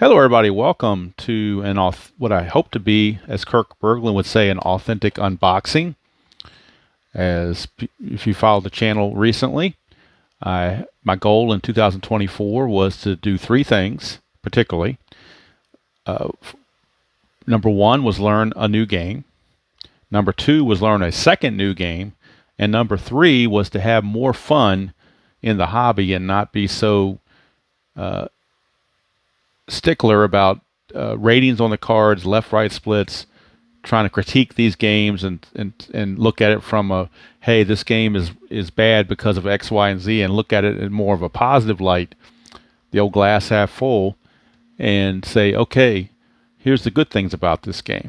Hello, everybody. Welcome to what I hope to be, as Kirk Berglund would say, an authentic unboxing. If you followed the channel recently, my goal in 2024 was to do three things, particularly. Uh, Number one was learn a new game. Number two was learn a second new game. And number three was to have more fun in the hobby and not be so stickler about ratings on the cards, left-right splits, trying to critique these games and look at it from a, hey, this game is bad because of X, Y, and Z, and look at it in more of a positive light, the old glass half full, and say, okay, here's the good things about this game.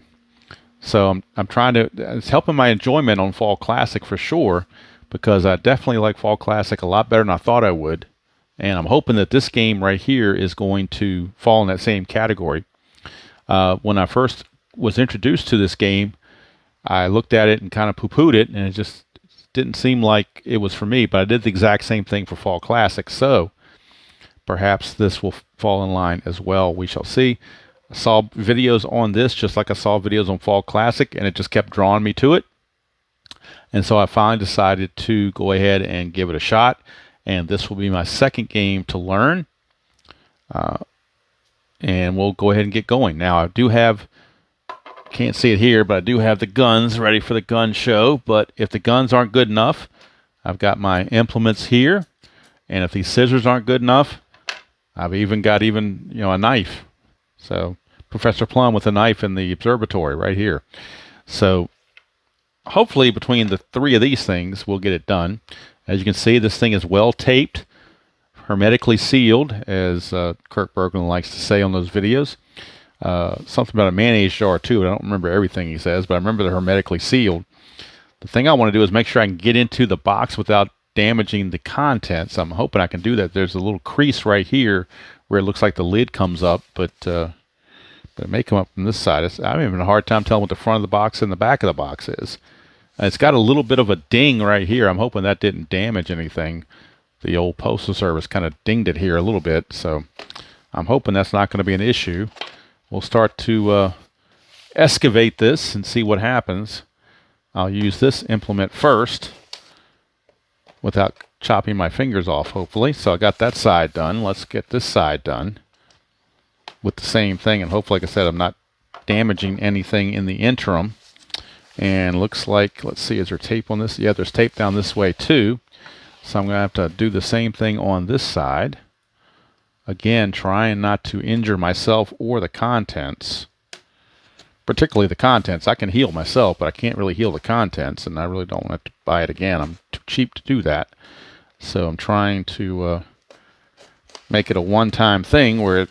So I'm trying to, it's helping my enjoyment on Fall Classic for sure, because I definitely like Fall Classic a lot better than I thought I would. And I'm hoping that this game right here is going to fall in that same category. When I first was introduced to this game, I looked at it and kind of poo-pooed it, and it just didn't seem like it was for me. But I did the exact same thing for Fall Classic, so perhaps this will fall in line as well. We shall see. I saw videos on this just like I saw videos on Fall Classic, and it just kept drawing me to it. And so I finally decided to go ahead and give it a shot. And this will be my second game to learn. And we'll go ahead and get going. Now, I do have, can't see it here, but I do have the guns ready for the gun show. But if the guns aren't good enough, I've got my implements here. And if these scissors aren't good enough, I've even got a knife. So Professor Plum with a knife in the observatory right here. So hopefully between the three of these things, we'll get it done. As you can see, this thing is well taped, hermetically sealed, as Kirk Berglund likes to say on those videos. Something about a mayonnaise jar, too. I don't remember everything he says, but I remember they're hermetically sealed. The thing I want to do is make sure I can get into the box without damaging the contents. I'm hoping I can do that. There's a little crease right here where it looks like the lid comes up, but it may come up from this side. I'm having a hard time telling what the front of the box and the back of the box is. It's got a little bit of a ding right here. I'm hoping that didn't damage anything. The old Postal Service kind of dinged it here a little bit, so I'm hoping that's not going to be an issue. We'll start to excavate this and see what happens. I'll use this implement first without chopping my fingers off, hopefully. So I got that side done. Let's get this side done with the same thing, and hopefully, like I said, I'm not damaging anything in the interim. And looks like, let's see, is there tape on this? Yeah, there's tape down this way too. So I'm going to have to do the same thing on this side. Again, trying not to injure myself or the contents. Particularly the contents. I can heal myself, but I can't really heal the contents, and I really don't want to buy it again. I'm too cheap to do that. So I'm trying to make it a one-time thing where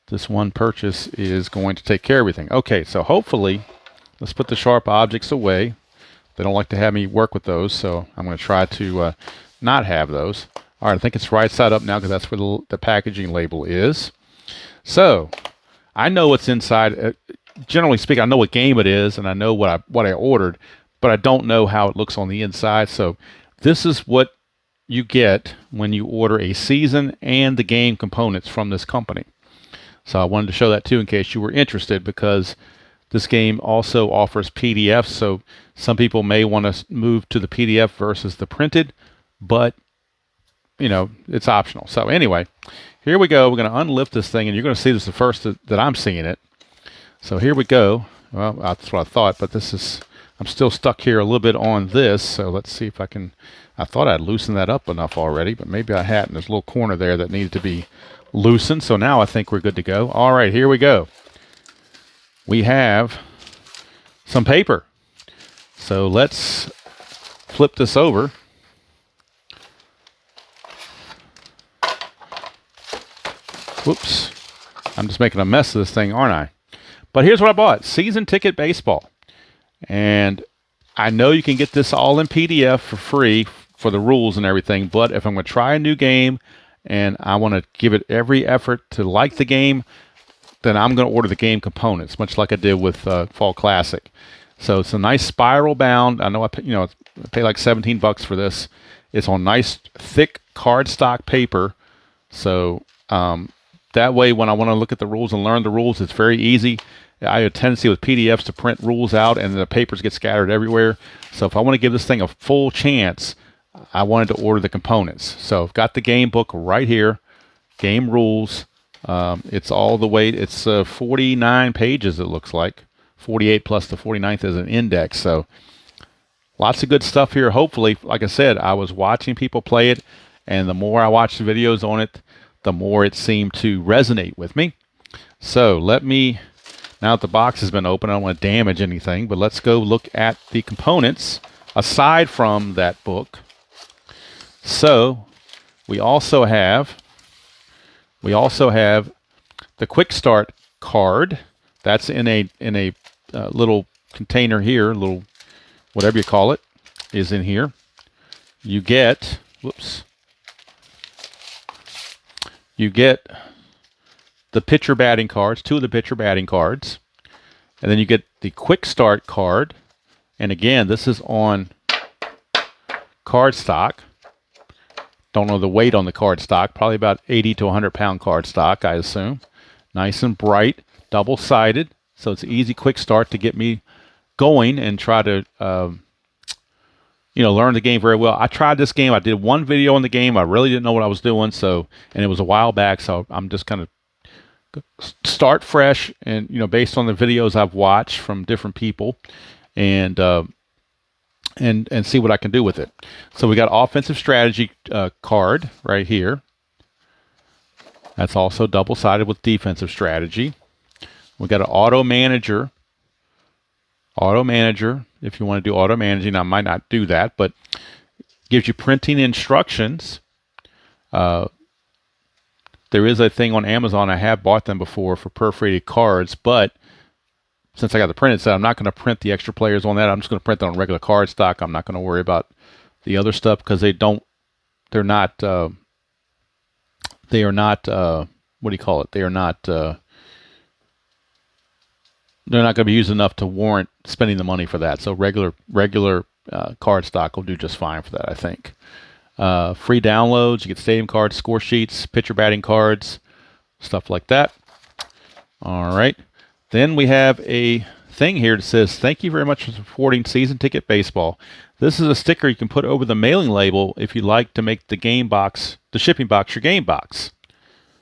this one purchase is going to take care of everything. Okay, so hopefully, let's put the sharp objects away. They don't like to have me work with those, so I'm going to try to not have those. All right, I think it's right side up now because that's where the packaging label is. So I know what's inside. Generally speaking, I know what game it is, and I know what I ordered, but I don't know how it looks on the inside. So this is what you get when you order a season and the game components from this company. So I wanted to show that too in case you were interested, because this game also offers PDFs, so some people may want to move to the PDF versus the printed, but, it's optional. So anyway, here we go. We're going to unlift this thing, and you're going to see this the first that I'm seeing it. So here we go. Well, that's what I thought, but I'm still stuck here a little bit on this, so let's see if I can. I thought I'd loosened that up enough already, but maybe I hadn't. There's a little corner there that needed to be loosened, so now I think we're good to go. All right, here we go. We have some paper. So let's flip this over. Whoops. I'm just making a mess of this thing, aren't I? But here's what I bought. Season Ticket Baseball. And I know you can get this all in PDF for free for the rules and everything, but if I'm going to try a new game and I want to give it every effort to like the game, then I'm going to order the game components, much like I did with Fall Classic. So it's a nice spiral bound. I know I pay like $17 for this. It's on nice thick cardstock paper. So that way, when I want to look at the rules and learn the rules, it's very easy. I have a tendency with PDFs to print rules out and the papers get scattered everywhere. So if I want to give this thing a full chance, I wanted to order the components. So I've got the game book right here, game rules. It's all the way, it's 49 pages, it looks like. 48 plus the 49th is an index. So lots of good stuff here. Hopefully, like I said, I was watching people play it, and the more I watched the videos on it, the more it seemed to resonate with me. So let me, now that the box has been opened, I don't want to damage anything, but let's go look at the components aside from that book. So we also have the quick start card. That's in a little container here, little whatever you call it, is in here. You get, you get the pitcher batting cards, 2 of the pitcher batting cards, and then you get the quick start card. And again, this is on cardstock. Don't know the weight on the cardstock, probably about 80 to 100 pound cardstock, I assume. Nice and bright, double-sided, so it's an easy quick start to get me going and try to learn the game very well. I tried this game. I did one video on the game. I really didn't know what I was doing, and it was a while back, so I'm just kind of start fresh and, based on the videos I've watched from different people, and see what I can do with it. So we got offensive strategy card right here. That's also double-sided with defensive strategy. We got an auto manager. Auto manager, if you want to do auto managing, I might not do that, but gives you printing instructions. There is a thing on Amazon. I have bought them before for perforated cards, but since I got the printed set, I'm not going to print the extra players on that. I'm just going to print that on regular cardstock. I'm not going to worry about the other stuff because they're not, what do you call it? They're not going to be used enough to warrant spending the money for that. So regular cardstock will do just fine for that, I think. Free downloads. You get stadium cards, score sheets, pitcher batting cards, stuff like that. All right. Then we have a thing here that says, "Thank you very much for supporting Season Ticket Baseball." This is a sticker you can put over the mailing label if you'd like to make the shipping box, your game box.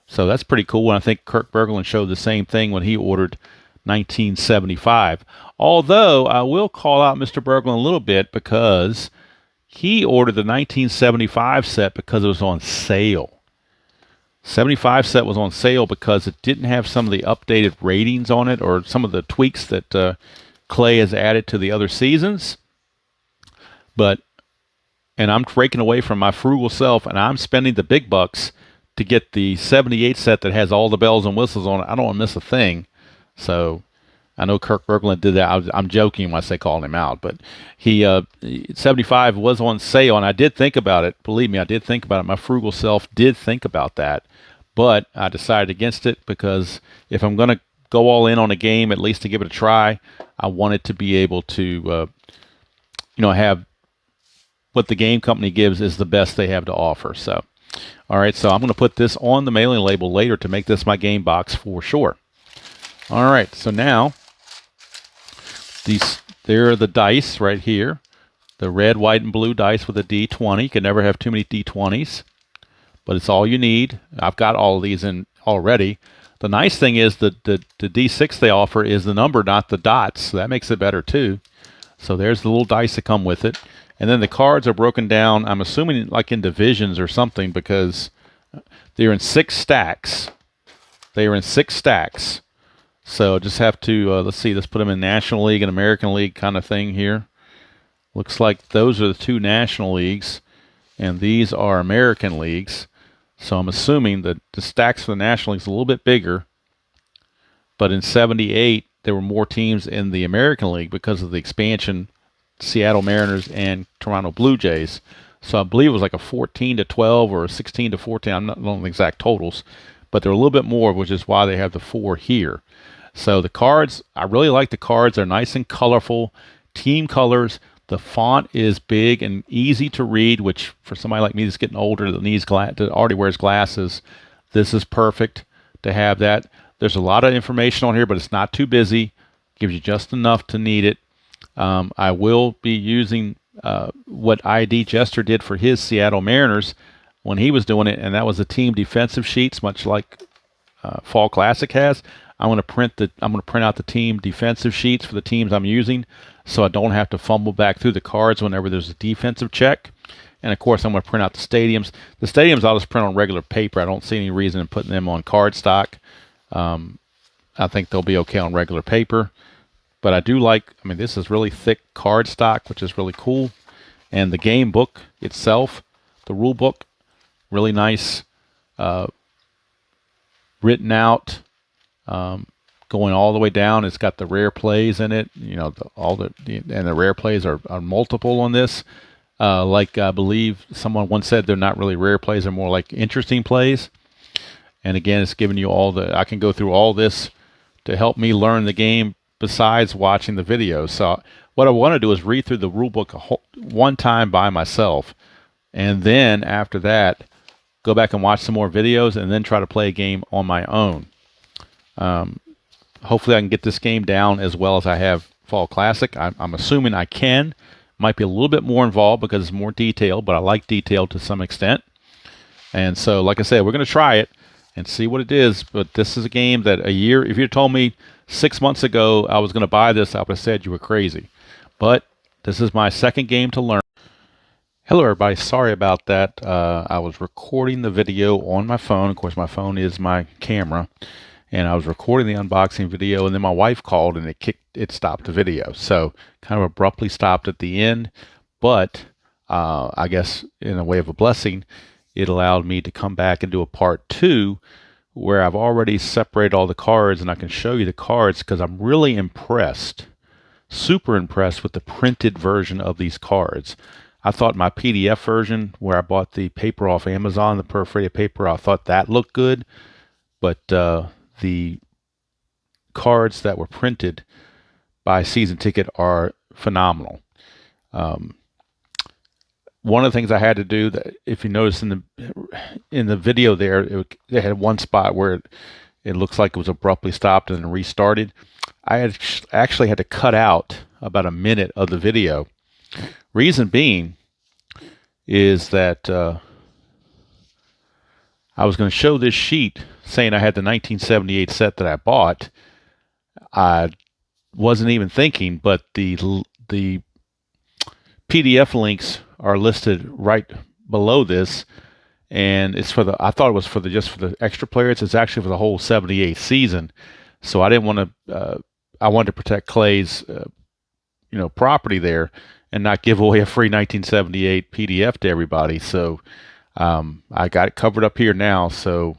So that's pretty cool. And I think Kirk Berglund showed the same thing when he ordered 1975. Although I will call out Mr. Berglund a little bit because he ordered the 1975 set because it was on sale. 75 set was on sale because it didn't have some of the updated ratings on it or some of the tweaks that Clay has added to the other seasons. And I'm breaking away from my frugal self, and I'm spending the big bucks to get the 78 set that has all the bells and whistles on it. I don't want to miss a thing. So I know Kirk Berglund did that. I'm joking when I say calling him out, but 75 was on sale, and I did think about it. Believe me, I did think about it. My frugal self did think about that, but I decided against it because if I'm going to go all in on a game, at least to give it a try, I wanted to be able to, have what the game company gives is the best they have to offer. So, all right, so I'm going to put this on the mailing label later to make this my game box for sure. All right, so now there are the dice right here, the red, white, and blue dice with a D20. You can never have too many D20s, but it's all you need. I've got all of these in already. The nice thing is the D6 they offer is the number, not the dots, so that makes it better too. So there's the little dice that come with it. And then the cards are broken down, I'm assuming like in divisions or something, because they're in 6 stacks. They are in 6 stacks. So just have to, let's put them in National League and American League kind of thing here. Looks like those are the 2 National Leagues, and these are American Leagues. So I'm assuming that the stacks for the National League is a little bit bigger. But in 78, there were more teams in the American League because of the expansion, Seattle Mariners and Toronto Blue Jays. So I believe it was like a 14-12 or a 16-14. I'm not knowing the exact totals, but they're a little bit more, which is why they have the 4 here. So the cards, I really like the cards. They're nice and colorful, team colors. The font is big and easy to read, which for somebody like me that's getting older that already wears glasses, this is perfect. to have that. There's a lot of information on here, but it's not too busy. Gives you just enough to need it. I will be using what ID Jester did for his Seattle Mariners when he was doing it, and that was the team defensive sheets, much like Fall Classic has. I'm going to print out the team defensive sheets for the teams I'm using, so I don't have to fumble back through the cards whenever there's a defensive check. And of course, I'm going to print out the stadiums. The stadiums I'll just print on regular paper. I don't see any reason in putting them on cardstock. I think they'll be okay on regular paper. But I do like, I mean, this is really thick cardstock, which is really cool. And the game book itself, the rule book, really nice, written out, going all the way down. It's got the rare plays in it. You know, and the rare plays are multiple on this. Like I believe someone once said, they're not really rare plays; they're more like interesting plays. And again, it's giving you I can go through all this to help me learn the game besides watching the videos. So what I want to do is read through the rule book one time by myself, and then after that, go back and watch some more videos, and then try to play a game on my own. Hopefully I can get this game down as well as I have Fall Classic. I'm assuming I can. Might be a little bit more involved because it's more detailed, but I like detail to some extent. And so, like I said, we're going to try it and see what it is. But this is a game that if you had told me 6 months ago I was going to buy this, I would have said you were crazy. But this is my second game to learn. Hello, everybody. Sorry about that. I was recording the video on my phone. Of course, my phone is my camera. And I was recording the unboxing video, and then my wife called, and it stopped the video. So kind of abruptly stopped at the end. But I guess in a way of a blessing, it allowed me to come back and do a part 2 where I've already separated all the cards, and I can show you the cards because I'm really impressed, super impressed with the printed version of these cards. I thought my PDF version, where I bought the paper off Amazon, the perforated paper, I thought that looked good. But the cards that were printed by Season Ticket are phenomenal. One of the things I had to do, that if you notice in the video there, they had one spot where it looks like it was abruptly stopped and then restarted. I actually had to cut out about a minute of the video. Reason being is that I was going to show this sheet saying I had the 1978 set that I bought. I wasn't even thinking, but the PDF links are listed right below this, and it's for I thought it was just for the extra players. It's actually for the whole 78 season. So I didn't want to. I wanted to protect Clay's, property there, and not give away a free 1978 PDF to everybody. So I got it covered up here now. So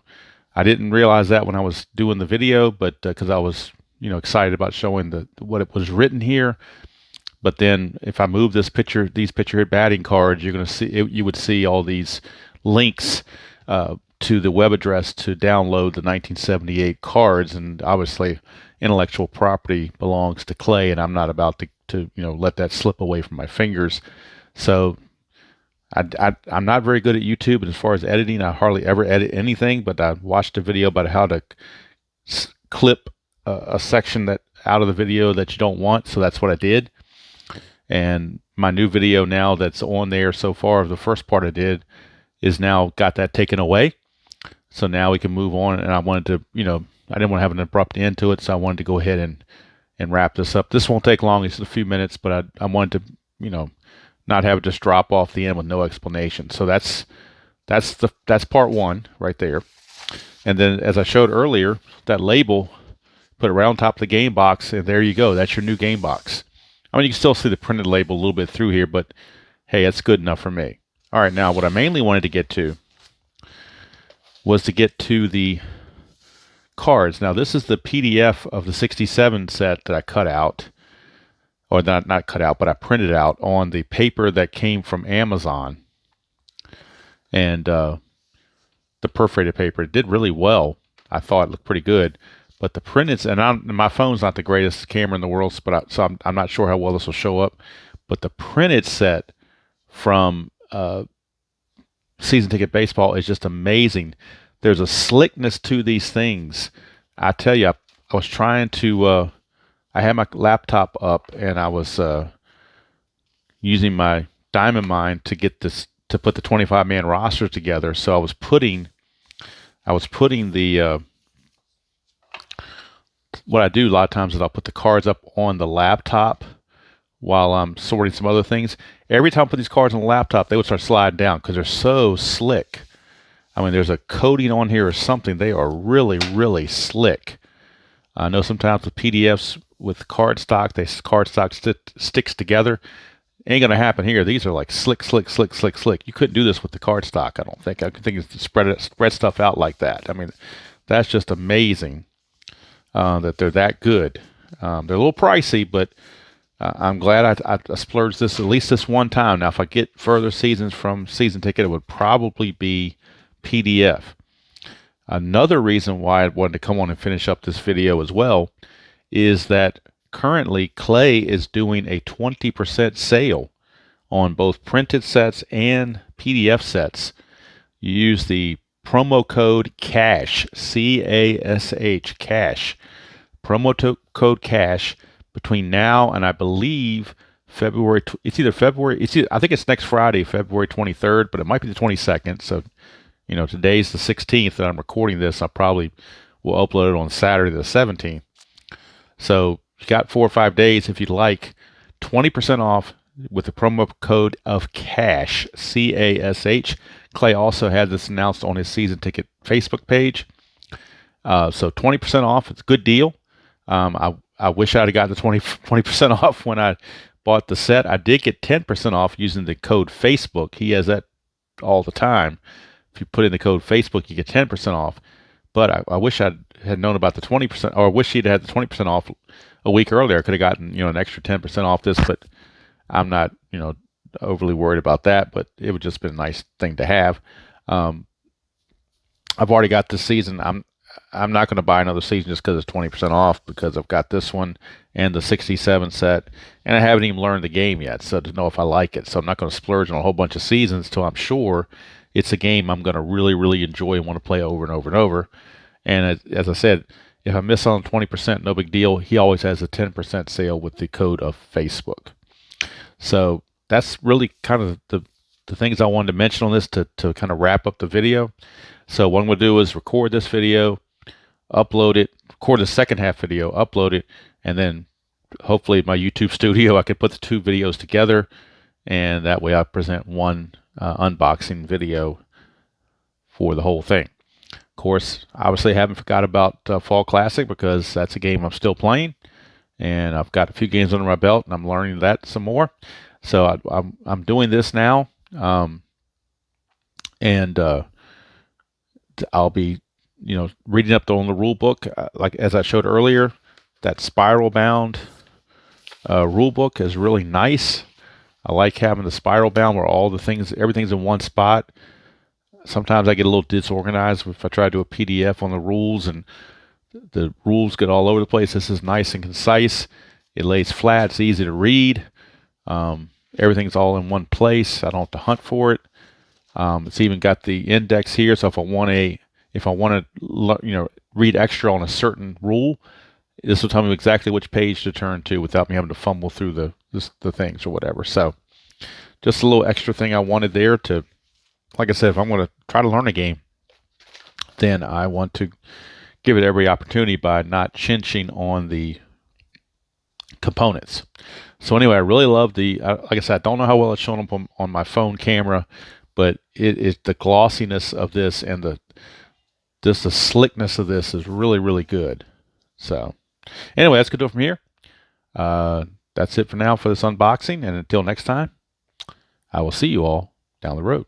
I didn't realize that when I was doing the video, but because I was excited about showing what it was written here. But then if I move these picture hit batting cards, you're going to see you would see all these links to the web address to download the 1978 cards, and obviously intellectual property belongs to Clay, and I'm not about to let that slip away from my fingers. So I'm not very good at YouTube, and as far as editing, I hardly ever edit anything. But I watched a video about how to clip a section that out of the video that you don't want, so that's what I did. And my new video now that's on there so far, the first part I did, is now got that taken away. So now we can move on, and I wanted to, I didn't want to have an abrupt end to it, so I wanted to go ahead and wrap this up. This won't take long, it's a few minutes, but I wanted to, not have it just drop off the end with no explanation. So that's part 1 right there. And then, as I showed earlier, that label, put it right on top of the game box, and there you go. That's your new game box. I mean, you can still see the printed label a little bit through here, but hey, that's good enough for me. All right, now what I mainly wanted to get to was to get to the cards. Now, this is the PDF of the 67 set that I cut out, or not cut out, but I printed out on the paper that came from Amazon. And the perforated paper, it did really well. I thought it looked pretty good. But the printed, and my phone's not the greatest camera in the world, but so I'm not sure how well this will show up. But the printed set from Season Ticket Baseball is just amazing. there's a slickness to these things. I tell you, I was trying to, I had my laptop up and I was using my Diamond Mine to get this, to put the 25-man roster together. So I was putting the, what I do a lot of times is I'll put the cards up on the laptop while I'm sorting some other things. Every time I put these cards on the laptop, they would start sliding down because they're so slick. I mean, there's a coating on here or something. They are really, really slick. I know sometimes with PDFs with cardstock, sticks together. Ain't gonna happen here. These are like slick, slick, slick, slick, slick. You couldn't do this with the cardstock. I don't think. I think it's to spread stuff out like that. I mean, that's just amazing that they're that good. They're a little pricey, but I'm glad I splurged this at least this one time. Now, if I get further seasons from Season Ticket, it would probably be PDF. Another reason why I wanted to come on and finish up this video as well is that currently Clay is doing a 20% sale on both printed sets and PDF sets. You use the promo code CASH, C-A-S-H, CASH, code CASH between now and I believe February. I think it's next Friday, February 23rd, but it might be the 22nd. So, you know, today's the 16th that I'm recording this. I probably will upload it on Saturday the 17th. So you got 4 or 5 days if you'd like. 20% off with the promo code of CASH, C-A-S-H. Clay also had this announced on his Season Ticket Facebook page. So 20% off. It's a good deal. I wish I'd have got the 20% off when I bought the set. I did get 10% off using the code Facebook. He has that all the time. If you put in the code Facebook, you get 10% off. But I wish I had known about the 20%, or I wish he'd had the 20% off a week earlier. I could have gotten, you know, an extra 10% off this, but I'm not, you know, overly worried about that. But it would just been a nice thing to have. I've already got this season. I'm not going to buy another season just because it's 20% off, because I've got this one and the 67 set, and I haven't even learned the game yet, so to know if I like it. So I'm not going to splurge on a whole bunch of seasons till I'm sure it's a game I'm going to really, really enjoy and want to play over and over and over. And as I said, if I miss on 20%, no big deal. He always has a 10% sale with the code of Facebook. So that's really kind of the things I wanted to mention on this to kind of wrap up the video. So what I'm going to do is record this video, upload it, record the second half video, upload it, and then hopefully my YouTube studio, I can put the two videos together, and that way I present one unboxing video for the whole thing. Of course, obviously I haven't forgot about Fall Classic, because that's a game I'm still playing, and I've got a few games under my belt, and I'm learning that some more. So I'm doing this now, and I'll be, you know, reading up on the rule book. Like as I showed earlier, that spiral bound rule book is really nice. I like having the spiral bound where everything's in one spot. Sometimes I get a little disorganized if I try to do a PDF on the rules and the rules get all over the place. This is nice and concise. It lays flat. It's easy to read. Everything's all in one place. I don't have to hunt for it. It's even got the index here, so if I want to, you know, read extra on a certain rule, this will tell me exactly which page to turn to without me having to fumble through the things or whatever. So, just a little extra thing I wanted there to, like I said, if I'm going to try to learn a game, then I want to give it every opportunity by not chinching on the components. So anyway, I really love like I said, I don't know how well it's showing up on my phone camera, but the glossiness of this and the slickness of this is really, really good. So anyway, that's going to do it from here. That's it for now for this unboxing, and until next time, I will see you all down the road.